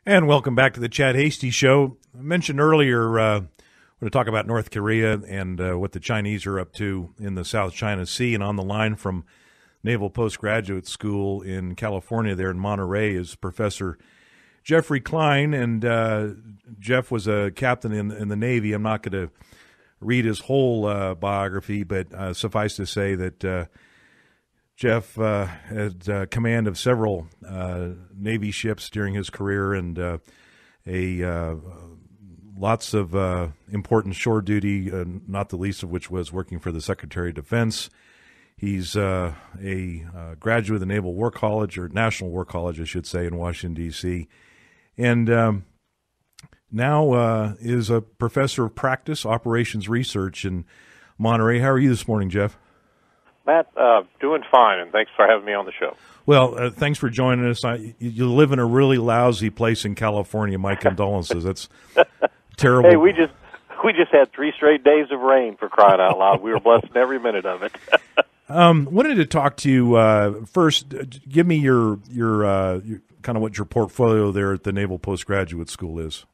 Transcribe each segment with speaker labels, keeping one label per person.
Speaker 1: And welcome back to the Chad Hasty Show. I mentioned earlier we're going to talk about North Korea and what the Chinese are up to in the South China Sea. And on the line from Naval Postgraduate School in California there in Monterey is Professor Jeffrey Klein. And Jeff was a captain in the Navy. I'm not going to read his whole biography, but suffice to say that Jeff had command of several Navy ships during his career and lots of important shore duty, not the least of which was working for the Secretary of Defense. He's a graduate of the Naval War College, or National War College, I should say, in Washington, D.C., and now is a professor of practice operations research in Monterey. How are you this morning, Jeff?
Speaker 2: Matt, doing fine, and thanks for having me on the show.
Speaker 1: Well, thanks for joining us. You live in a really lousy place in California. My condolences. That's terrible.
Speaker 2: Hey, we just had 3 straight days of rain, for crying out loud. We were blessed in every minute of it.
Speaker 1: Wanted to talk to you first. Give me your kind of what your portfolio there at the Naval Postgraduate School is.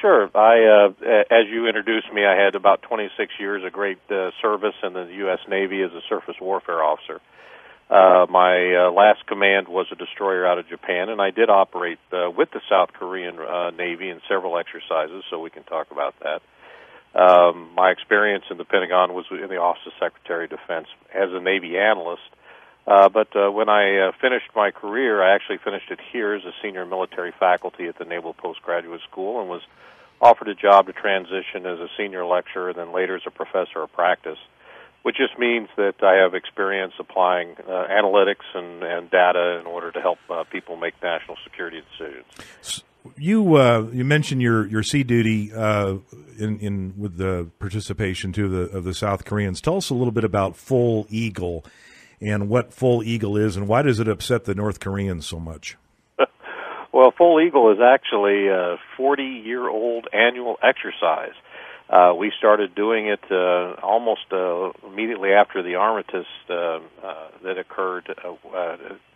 Speaker 2: Sure. As you introduced me, I had about 26 years of great service in the U.S. Navy as a surface warfare officer. My last command was a destroyer out of Japan, and I did operate with the South Korean Navy in several exercises, so we can talk about that. My experience in the Pentagon was in the Office of Secretary of Defense as a Navy analyst. But when I finished my career, I actually finished it here as a senior military faculty at the Naval Postgraduate School and was offered a job to transition as a senior lecturer and then later as a professor of practice, which just means that I have experience applying analytics and data in order to help people make national security decisions.
Speaker 1: You mentioned your sea duty in with the participation too of the South Koreans. Tell us a little bit about Full Eagle and what Full Eagle is, and why does it upset the North Koreans so much?
Speaker 2: Well, Full Eagle is actually a 40-year-old annual exercise. We started doing it almost immediately after the armistice that occurred.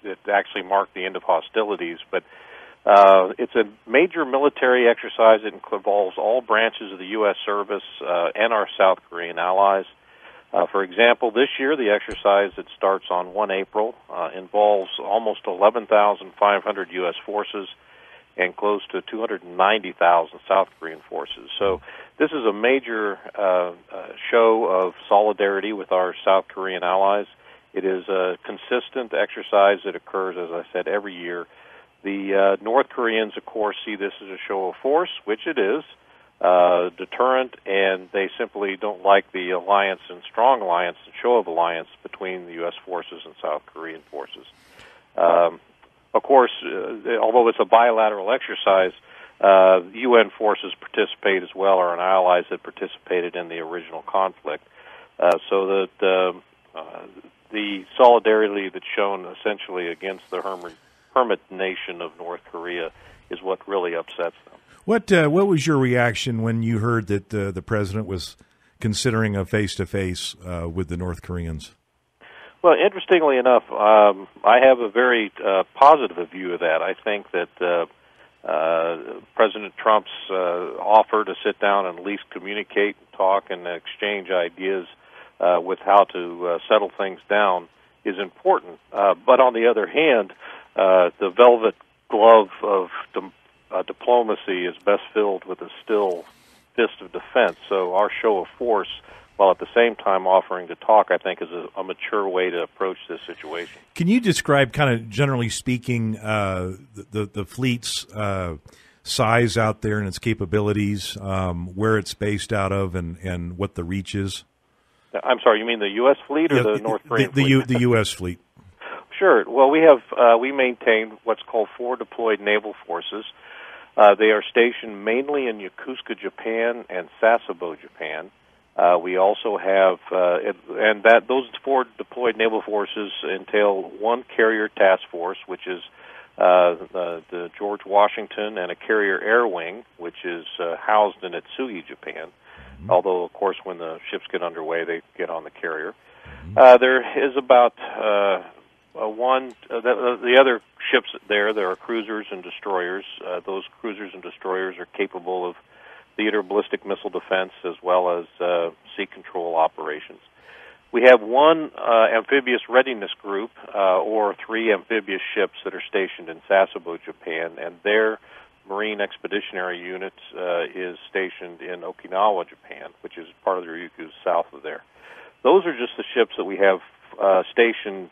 Speaker 2: It actually marked the end of hostilities, but it's a major military exercise. It involves all branches of the U.S. service and our South Korean allies. For example, this year, the exercise that starts on 1 April involves almost 11,500 U.S. forces and close to 290,000 South Korean forces. So this is a major show of solidarity with our South Korean allies. It is a consistent exercise that occurs, as I said, every year. The North Koreans, of course, see this as a show of force, which it is, deterrent, and they simply don't like the alliance and strong alliance and show of alliance between the U.S. forces and South Korean forces. Of course, although it's a bilateral exercise, UN forces participate as well, or allies that participated in the original conflict, so that the solidarity that's shown essentially against the hermit nation of North Korea is what really upsets them.
Speaker 1: What was your reaction when you heard that the president was considering a face-to-face with the North Koreans?
Speaker 2: Well, interestingly enough, I have a very positive view of that. I think that President Trump's offer to sit down and at least communicate, talk, and exchange ideas with how to settle things down is important. But on the other hand, the velvet glove of diplomacy is best filled with a still fist of defense. So our show of force, while at the same time offering to talk, I think is a mature way to approach this situation.
Speaker 1: Can you describe, kind of generally speaking, the fleet's size out there and its capabilities, where it's based out of, and what the reach is?
Speaker 2: I'm sorry, you mean the U.S. fleet or the North Korean fleet?
Speaker 1: The U.S. fleet.
Speaker 2: Sure. Well, we maintain what's called 4 deployed naval forces. They are stationed mainly in Yokosuka, Japan, and Sasebo, Japan. We also have, those 4 deployed naval forces entail 1 carrier task force, which is the George Washington, and a carrier air wing, which is housed in Atsugi, Japan. Mm-hmm. Although, of course, when the ships get underway, they get on the carrier. There is about the other ships there are cruisers and destroyers. Those cruisers and destroyers are capable of theater ballistic missile defense as well as sea control operations. We have one amphibious readiness group, or 3 amphibious ships that are stationed in Sasebo, Japan, and their Marine Expeditionary Unit is stationed in Okinawa, Japan, which is part of the Ryukyu south of there. Those are just the ships that we have stationed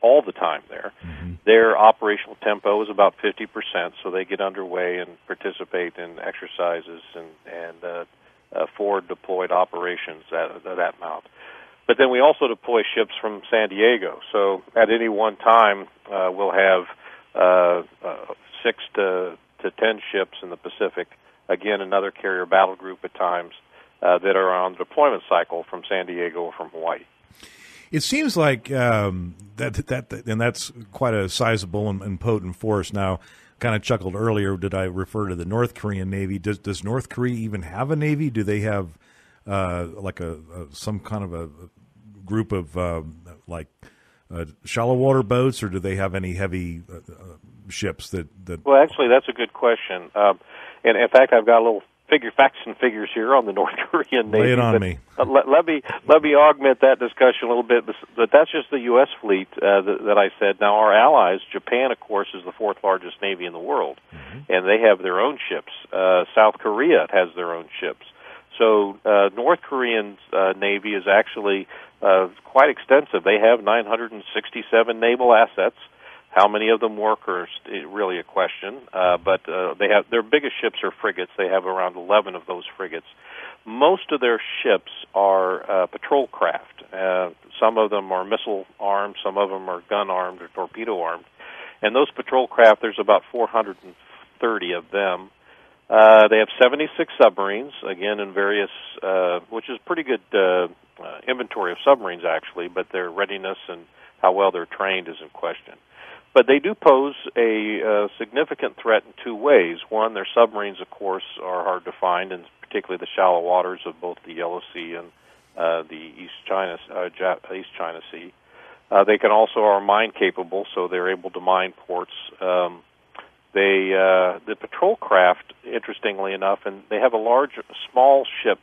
Speaker 2: all the time there. Mm-hmm. Their operational tempo is about 50%, so they get underway and participate in exercises and forward deployed operations at that amount. But then we also deploy ships from San Diego. So at any one time, we'll have 6 to 10 ships in the Pacific, again, another carrier battle group at times, that are on the deployment cycle from San Diego or from Hawaii.
Speaker 1: It seems like that, and that's quite a sizable and potent force. Now, kind of chuckled earlier, did I refer to the North Korean Navy? Does North Korea even have a Navy? Do they have like some kind of a group of shallow water boats, or do they have any heavy ships that?
Speaker 2: Well, actually, that's a good question. And in fact, I've got a little facts and figures here on the North Korean Navy.
Speaker 1: Lay it on me.
Speaker 2: Let me augment that discussion a little bit. But that's just the U.S. fleet that I said. Now, our allies, Japan, of course, is the 4th largest navy in the world, and they have their own ships. South Korea has their own ships. So North Korean Navy is actually quite extensive. They have 967 naval assets. How many of them work is really a question, but their biggest ships are frigates. They have around 11 of those frigates. Most of their ships are patrol craft. Some of them are missile-armed, some of them are gun-armed or torpedo-armed. And those patrol craft, there's about 430 of them. They have 76 submarines, again, in various, which is pretty good inventory of submarines, actually, but their readiness and how well they're trained is in question. But they do pose a significant threat in 2 ways. One, their submarines, of course, are hard to find, and particularly the shallow waters of both the Yellow Sea and the East China Sea. They can also are mine capable, so they're able to mine ports. The patrol craft, interestingly enough, and they have a small ship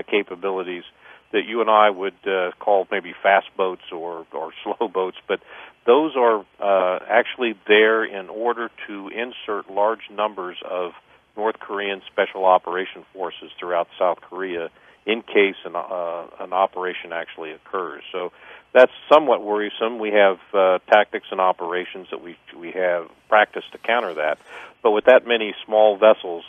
Speaker 2: capabilities that you and I would call maybe fast boats or slow boats, but those are actually there in order to insert large numbers of North Korean special operation forces throughout South Korea in case an operation actually occurs. So that's somewhat worrisome. We have tactics and operations that we have practiced to counter that. But with that many small vessels,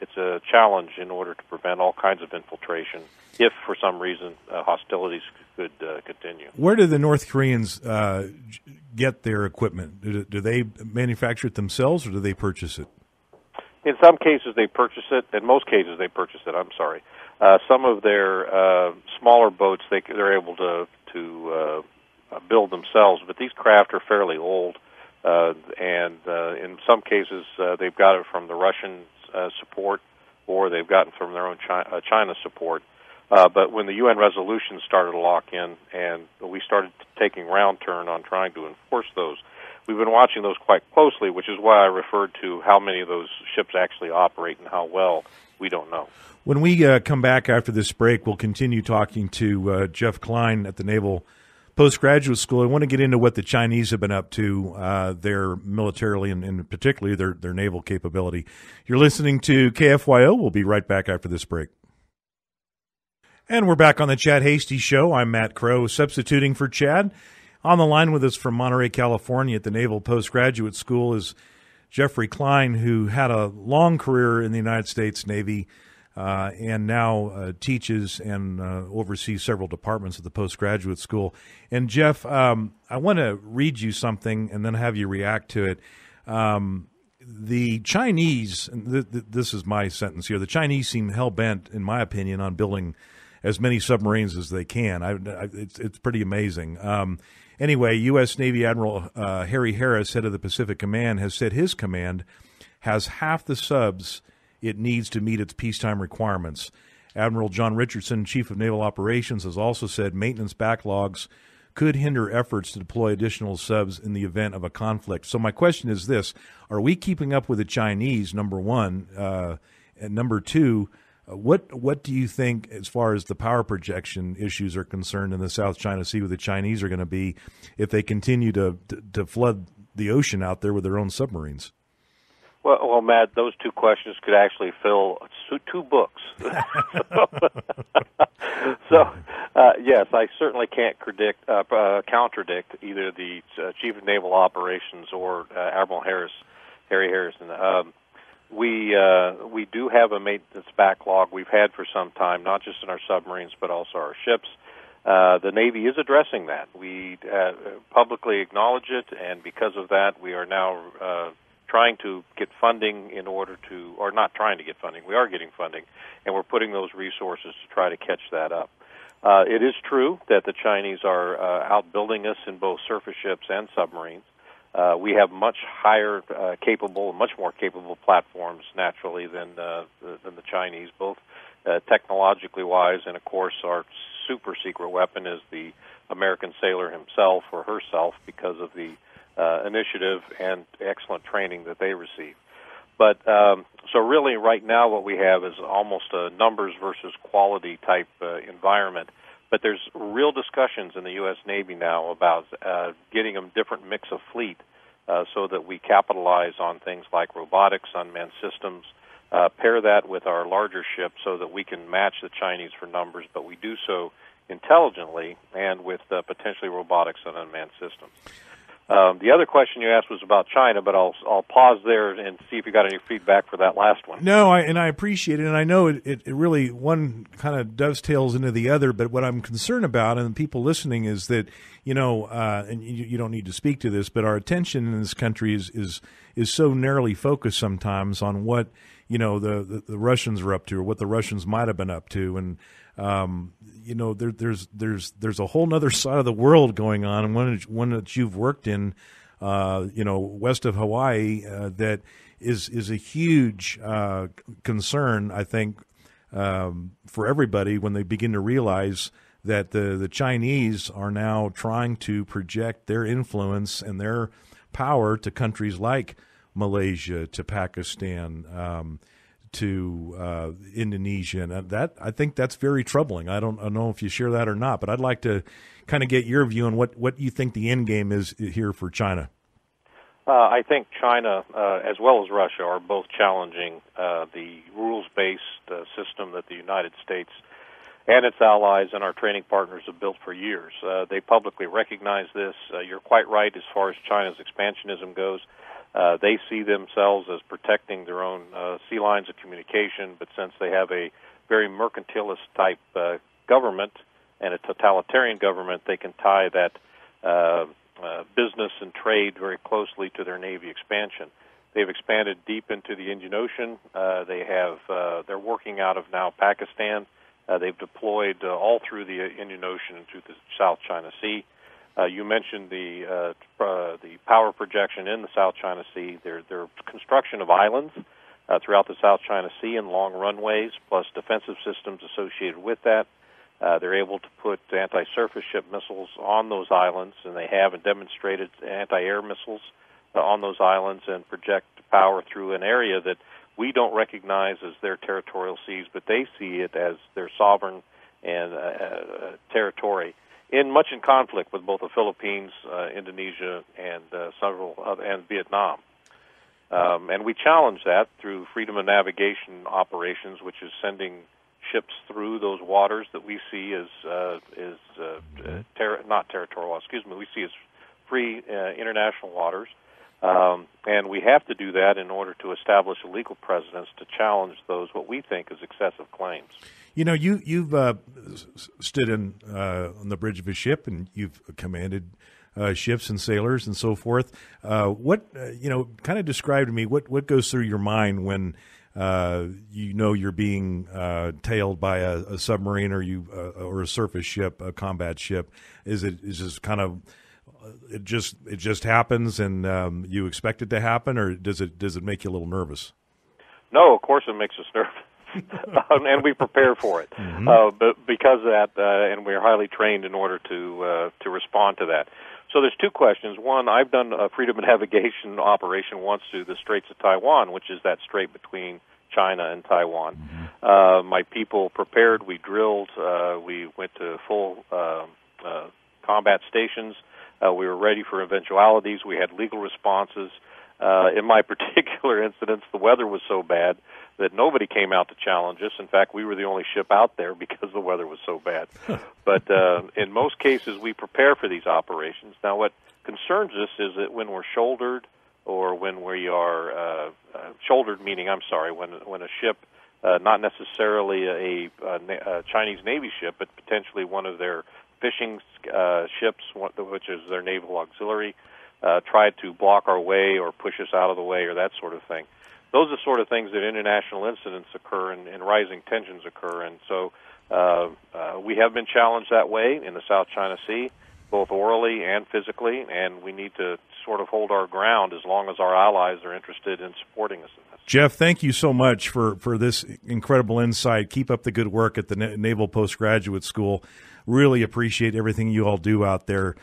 Speaker 2: it's a challenge in order to prevent all kinds of infiltration if, for some reason, hostilities could continue.
Speaker 1: Where do the North Koreans get their equipment? Do they manufacture it themselves, or do they purchase it?
Speaker 2: In some cases, they purchase it. In most cases, they purchase it. I'm sorry. Some of their smaller boats, they're able to build themselves, but these craft are fairly old, and in some cases, they've got it from the Russian support, or they've gotten from their own China support. But when the UN resolutions started to lock in, and we started taking round turn on trying to enforce those, we've been watching those quite closely, which is why I referred to how many of those ships actually operate and how well. We don't know.
Speaker 1: When we come back after this break, we'll continue talking to Jeff Klein at the Naval Postgraduate School. I want to get into what the Chinese have been up to, their militarily and particularly their naval capability. You're listening to KFYO. We'll be right back after this break. And we're back on the Chad Hasty Show. I'm Matt Crow, substituting for Chad. On the line with us from Monterey, California at the Naval Postgraduate School is Jeffrey Klein, who had a long career in the United States Navy and now teaches and oversees several departments of the postgraduate school. And, Jeff, I want to read you something and then have you react to it. The Chinese, this is my sentence here, the Chinese seem hell-bent, in my opinion, on building as many submarines as they can. It's pretty amazing. Anyway, U.S. Navy Admiral Harry Harris, head of the Pacific Command, has said his command has half the subs it needs to meet its peacetime requirements. Admiral John Richardson, Chief of Naval Operations, has also said maintenance backlogs could hinder efforts to deploy additional subs in the event of a conflict. So my question is this: are we keeping up with the Chinese, number one? And number two, what do you think as far as the power projection issues are concerned in the South China Sea with the Chinese are going to be if they continue to flood the ocean out there with their own submarines?
Speaker 2: Well, Matt, those two questions could actually fill two books. Yes, I certainly can't contradict either the Chief of Naval Operations or Admiral Harry Harrison. We do have a maintenance backlog we've had for some time, not just in our submarines but also our ships. The Navy is addressing that. We publicly acknowledge it, and because of that, we are now trying to get funding in order to, or not trying to get funding, we are getting funding, and we're putting those resources to try to catch that up. It is true that the Chinese are outbuilding us in both surface ships and submarines. We have much more capable platforms naturally than the Chinese, both technologically wise, and of course our super secret weapon is the American sailor himself or herself because of the initiative and excellent training that they receive. But so really right now what we have is almost a numbers versus quality type environment. But there's real discussions in the U.S. Navy now about getting a different mix of fleet so that we capitalize on things like robotics, unmanned systems, pair that with our larger ships so that we can match the Chinese for numbers, but we do so intelligently and with potentially robotics and unmanned systems. The other question you asked was about China, but I'll pause there and see if you got any feedback for that last one.
Speaker 1: No, I appreciate it, and I know it really one kind of dovetails into the other. But what I'm concerned about, and people listening, is that and you don't need to speak to this, but our attention in this country is so narrowly focused sometimes on what the Russians are up to or what the Russians might have been up to, and there's a whole other side of the world going on, and one that you've worked in, west of Hawaii, that is a huge concern, I think, for everybody when they begin to realize that the Chinese are now trying to project their influence and their power to countries like Malaysia, to Pakistan, to Indonesia, and that I think that's very troubling. I don't know if you share that or not, but I'd like to kind of get your view on what you think the end game is here for China.
Speaker 2: I think China, as well as Russia, are both challenging the rules-based system that the United States and its allies and our training partners have built for years. They publicly recognize this. You're quite right as far as China's expansionism goes. They see themselves as protecting their own sea lines of communication, but since they have a very mercantilist-type government and a totalitarian government, they can tie that business and trade very closely to their Navy expansion. They've expanded deep into the Indian Ocean. They're working out of now Pakistan. They've deployed all through the Indian Ocean and through the South China Sea. You mentioned the power projection in the South China Sea. Their construction of islands throughout the South China Sea and long runways, plus defensive systems associated with that. They're able to put anti-surface ship missiles on those islands, and they have and demonstrated anti-air missiles on those islands and project power through an area that we don't recognize as their territorial seas, but they see it as their sovereign and territory. Much in conflict with both the Philippines, Indonesia, and and Vietnam, and we challenge that through freedom of navigation operations, which is sending ships through those waters that we see as not territorial. We see as free international waters, and we have to do that in order to establish a legal precedence to challenge those what we think is excessive claims.
Speaker 1: You've stood on the bridge of a ship, and you've commanded ships and sailors and so forth. Kind of describe to me what goes through your mind when you're being tailed by a submarine or a surface ship, a combat ship. Is this kind of it just happens and you expect it to happen, or does it make you a little nervous?
Speaker 2: No, of course it makes us nervous. and we prepare for it. But because of that, and we're highly trained in order to respond to that. So there's two questions. One, I've done a freedom of navigation operation once through the Straits of Taiwan, which is that strait between China and Taiwan. My people prepared. We drilled. We went to full combat stations. We were ready for eventualities. We had legal responses. In my particular incidents, the weather was so bad that nobody came out to challenge us. In fact, we were the only ship out there because the weather was so bad. But in most cases, we prepare for these operations. Now, what concerns us is that when we're shouldered, or when we are shouldered, meaning, when a ship, not necessarily a Chinese Navy ship, but potentially one of their fishing ships, which is their naval auxiliary, tried to block our way or push us out of the way or that sort of thing. Those are the sort of things that international incidents occur and rising tensions occur. And so we have been challenged that way in the South China Sea, both orally and physically, and we need to sort of hold our ground as long as our allies are interested in supporting us in this.
Speaker 1: Jeff, thank you so much for this incredible insight. Keep up the good work at the Naval Postgraduate School. Really appreciate everything you all do out there